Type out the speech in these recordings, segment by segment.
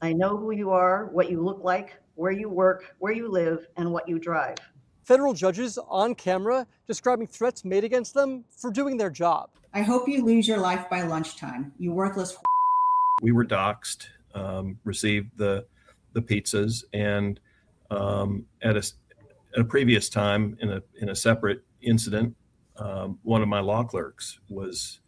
I know who you are, what you look like, where you work, where you live, and what you drive. Federal judges on camera describing threats made against them for doing their job. I hope you lose your life by lunchtime, you worthless. We were doxxed, received the pizzas, and at a previous time in a separate incident, one of my law clerks was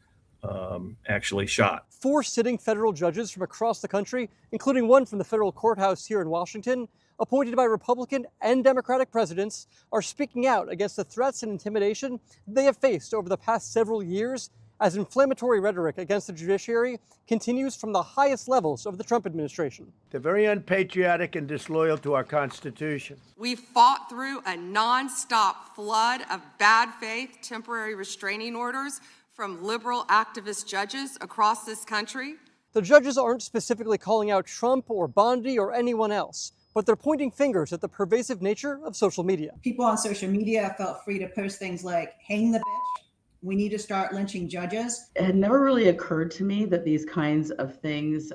actually shot. 4 sitting federal judges from across the country, including one from the federal courthouse here in Washington, appointed by Republican and Democratic presidents, are speaking out against the threats and intimidation they have faced over the past several years as inflammatory rhetoric against the judiciary continues from the highest levels of the Trump administration. They're very unpatriotic and disloyal to our Constitution. We fought through a nonstop flood of bad faith temporary restraining orders from liberal activist judges across this country. The judges aren't specifically calling out Trump or Bondi or anyone else, but they're pointing fingers at the pervasive nature of social media. People on social media felt free to post things like, hang the bitch. We need to start lynching judges. It had never really occurred to me that these kinds of things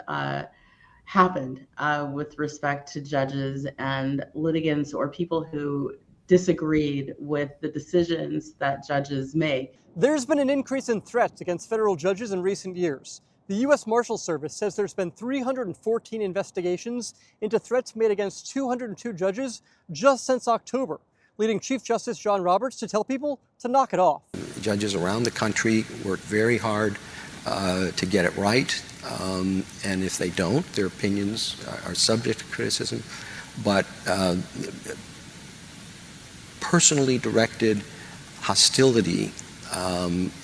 happened with respect to judges and litigants or people who disagreed with the decisions that judges make. There's been an increase in threats against federal judges in recent years. The U.S. Marshals Service says there's been 314 investigations into threats made against 202 judges just since October, leading Chief Justice John Roberts to tell people to knock it off. Judges around the country work very hard to get it right, and if they don't, their opinions are subject to criticism. But personally directed hostility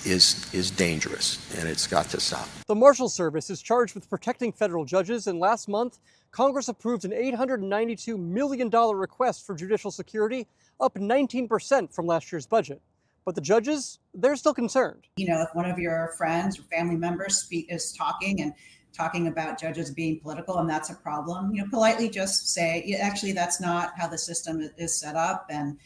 is dangerous, and it's got to stop. The Marshals Service is charged with protecting federal judges, and last month, Congress approved an $892 million request for judicial security, up 19% from last year's budget. But the judges, they're still concerned. You know, if one of your friends or family members is talking about judges being political, and that's a problem, you know, politely just say, actually, that's not how the system is set up. And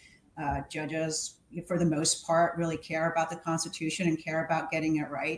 judges, for the most part, really care about the Constitution and care about getting it right.